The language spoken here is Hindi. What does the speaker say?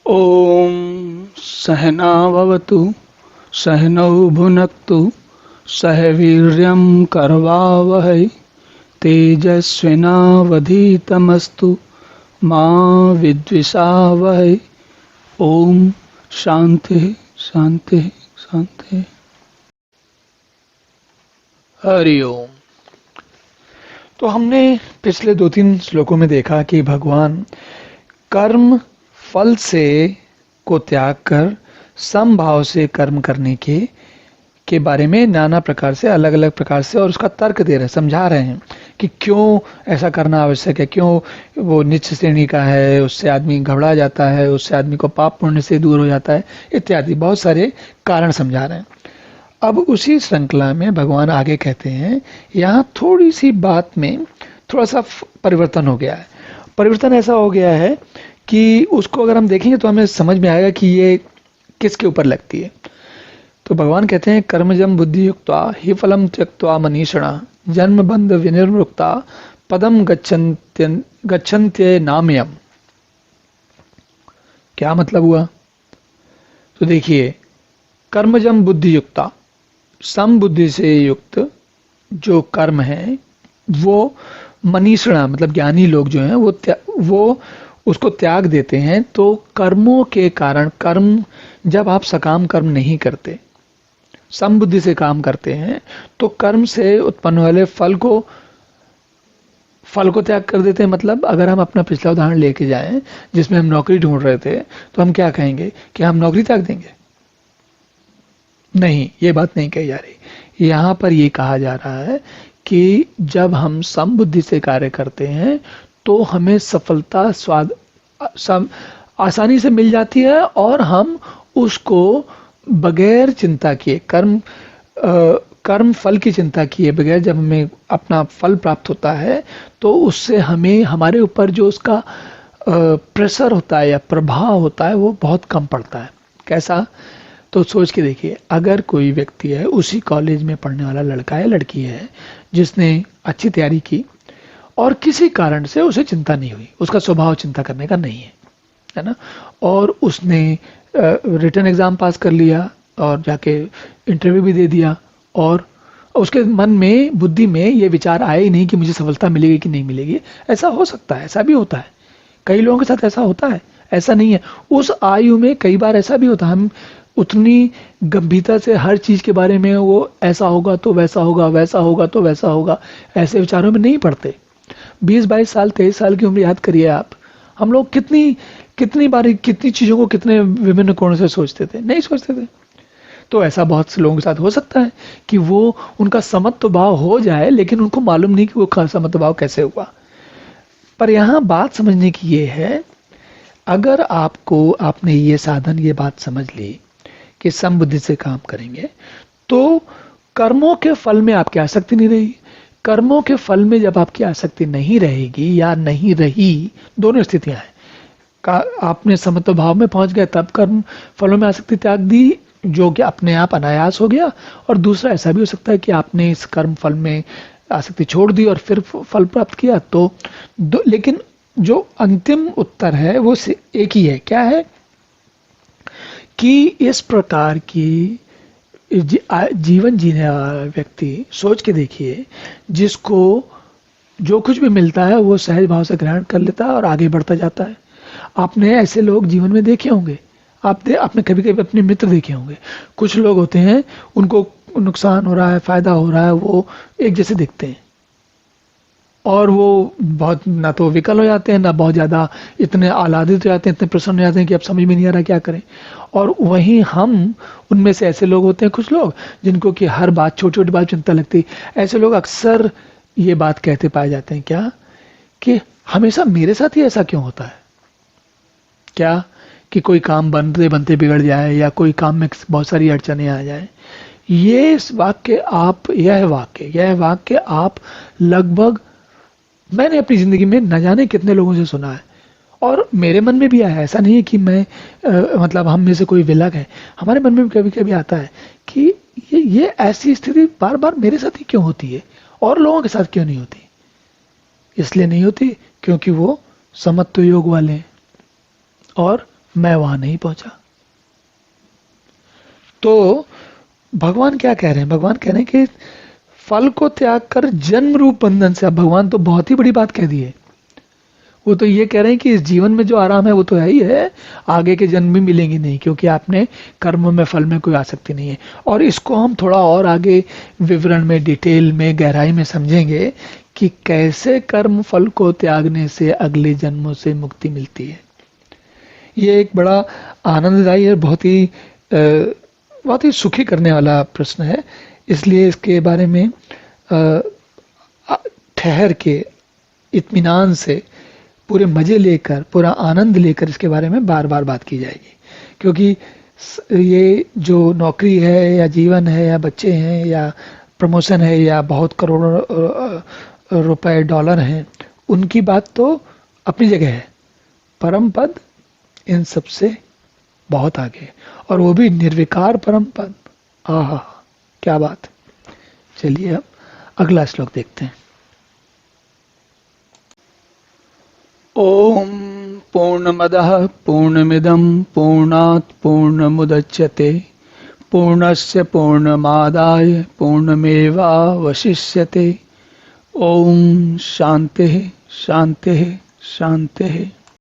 ॐ सहना भवतु सहनौ भुनक्तु सह वीर्यं करवावहै तेजस्विनावधीतमस्तु मा विद्विषावहै। ओम शांति शांति शांति। हरि ओम। तो हमने पिछले 2-3 श्लोकों में देखा कि भगवान कर्म फल से को त्याग कर समभाव से कर्म करने के बारे में नाना प्रकार से अलग अलग प्रकार से और उसका तर्क दे रहे हैं, समझा रहे हैं कि क्यों ऐसा करना आवश्यक है, क्यों वो नीच श्रेणी का है, उससे आदमी घबरा जाता है, उससे आदमी को पाप पुण्य से दूर हो जाता है इत्यादि बहुत सारे कारण समझा रहे हैं। अब उसी श्रृंखला में भगवान आगे कहते हैं, यहाँ थोड़ी सी बात में थोड़ा सा परिवर्तन हो गया है। परिवर्तन ऐसा हो गया है कि उसको अगर हम देखेंगे तो हमें समझ में आएगा कि ये किसके ऊपर लगती है। तो भगवान कहते हैं, कर्मजम बुद्धि युक्ता हि फलम त्यक्त्वा मनीषिणा जन्म बंध विनिर्मुक्ता पदम गच्छन्त्य नाम्यम। क्या मतलब हुआ? तो देखिए, कर्मजम बुद्धि युक्ता, सम बुद्धि से युक्त जो कर्म है वो मनीषिणा मतलब ज्ञानी लोग जो हैं वो उसको त्याग देते हैं। तो कर्मों के कारण, कर्म जब आप सकाम कर्म नहीं करते, समबुद्धि से काम करते हैं, तो कर्म से उत्पन्न वाले फल को त्याग कर देते हैं। मतलब अगर हम अपना पिछला उदाहरण लेके जाएं जिसमें हम नौकरी ढूंढ रहे थे, तो हम क्या कहेंगे कि हम नौकरी त्याग देंगे? नहीं, ये बात नहीं कही जा रही। यहां पर ये कहा जा रहा है कि जब हम समबुद्धि से कार्य करते हैं तो हमें सफलता आसानी से मिल जाती है और हम उसको बगैर चिंता किए, कर्म फल की चिंता किए बगैर जब हमें अपना फल प्राप्त होता है तो उससे हमें हमारे ऊपर जो उसका प्रेशर होता है या प्रभाव होता है वो बहुत कम पड़ता है। कैसा? तो सोच के देखिए, अगर कोई व्यक्ति है, उसी कॉलेज में पढ़ने वाला लड़का है, लड़की है, जिसने अच्छी तैयारी की और किसी कारण से उसे चिंता नहीं हुई, उसका स्वभाव चिंता करने का नहीं है ना, और उसने रिटन एग्जाम पास कर लिया और जाके इंटरव्यू भी दे दिया और उसके मन में, बुद्धि में ये विचार आए ही नहीं कि मुझे सफलता मिलेगी कि नहीं मिलेगी। ऐसा हो सकता है, ऐसा भी होता है, कई लोगों के साथ ऐसा होता है, ऐसा नहीं है। उस आयु में कई बार ऐसा भी होता है, हम उतनी गंभीरता से हर चीज के बारे में वो ऐसा होगा तो वैसा होगा, वैसा होगा तो वैसा होगा, ऐसे विचारों में नहीं पड़ते। 20-22 साल, 23 साल की उम्र याद करिए आप, हम लोग कितनी बार कितनी चीजों को कितने विभिन्न कोणों से सोचते थे, नहीं सोचते थे। तो ऐसा बहुत से लोगों के साथ हो सकता है कि वो उनका समत्व भाव हो जाए लेकिन उनको मालूम नहीं कि वो समत्व भाव कैसे हुआ। पर यहाँ बात समझने की ये है, अगर आपने ये साधन, ये बात समझ ली कि समबुद्धि से काम करेंगे तो कर्मों के फल में आपकी आसक्ति नहीं रहेगी। कर्मों के फल में जब आपकी आसक्ति नहीं रहेगी या नहीं रही, दोनों स्थितियां हैं। आपने समत्व भाव में पहुंच गए तब कर्म फलों में आसक्ति त्याग दी, जो कि अपने आप अनायास हो गया। और दूसरा ऐसा भी हो सकता है कि आपने इस कर्म फल में आसक्ति छोड़ दी और फिर फल प्राप्त किया। तो लेकिन जो अंतिम उत्तर है वो एक ही है। क्या है? कि इस प्रकार की जीवन जीने वाला व्यक्ति, सोच के देखिए, जिसको जो कुछ भी मिलता है वो सहज भाव से ग्रहण कर लेता है और आगे बढ़ता जाता है। आपने ऐसे लोग जीवन में देखे होंगे, आपने कभी कभी अपने मित्र देखे होंगे। कुछ लोग होते हैं, उनको नुकसान हो रहा है, फायदा हो रहा है, वो एक जैसे दिखते हैं और वो बहुत ना तो विकल हो जाते हैं, ना बहुत ज़्यादा इतने आह्लादित हो जाते हैं, इतने प्रसन्न हो जाते हैं कि अब समझ में नहीं आ रहा क्या करें। और वहीं हम, उनमें से ऐसे लोग होते हैं कुछ लोग जिनको कि हर बात, छोटी छोटी बात चिंता लगती। ऐसे लोग अक्सर ये बात कहते पाए जाते हैं, क्या कि हमेशा मेरे साथ ही ऐसा क्यों होता है? क्या कि कोई काम बनते बनते बिगड़ जाए या कोई काम में बहुत सारी अड़चने आ जाए। यह वाक्य आप लगभग, मैंने अपनी जिंदगी में न जाने कितने लोगों से सुना है और मेरे मन में भी आया है। ऐसा नहीं है कि मैं मतलब हम में से कोई विलग है, हमारे मन में भी कभी कभी आता है कि ये ऐसी स्थिति बार बार मेरे साथ ही क्यों होती है और लोगों के साथ क्यों नहीं होती? इसलिए नहीं होती क्योंकि वो समत्व योग वाले हैं और मैं वहां नहीं पहुंचा। तो भगवान क्या कह रहे हैं? भगवान कह रहे हैं कि फल को त्याग कर जन्म रूप बंधन से, अब भगवान तो बहुत ही बड़ी बात कह दी है। वो तो ये कह रहे हैं कि इस जीवन में जो आराम है वो तो है ही है, आगे के जन्म भी मिलेंगे नहीं, क्योंकि आपने कर्म में फल में कोई आसक्ति नहीं है। और इसको हम थोड़ा और आगे विवरण में, डिटेल में, गहराई में समझेंगे कि कैसे कर्म फल को त्यागने से अगले जन्मों से मुक्ति मिलती है। ये एक बड़ा आनंददायी और बहुत ही सुखी करने वाला प्रश्न है। इसलिए इसके बारे में ठहर के, इत्मीनान से, पूरे मजे लेकर, पूरा आनंद लेकर इसके बारे में बार बार बात की जाएगी। क्योंकि ये जो नौकरी है या जीवन है या बच्चे हैं या प्रमोशन है या बहुत करोड़ों रुपए डॉलर हैं, उनकी बात तो अपनी जगह है। परम पद इन सबसे बहुत आगे, और वो भी निर्विकार परम पद। आहा, क्या बात। चलिए अब अगला श्लोक देखते हैं। ओम पूर्णमदः पूर्णमिदं पूर्णात् पूर्णमुदच्यते पूर्णस्य पूर्णमादाय पूर्णमेवावशिष्यते। ओम शांति शांति शांति।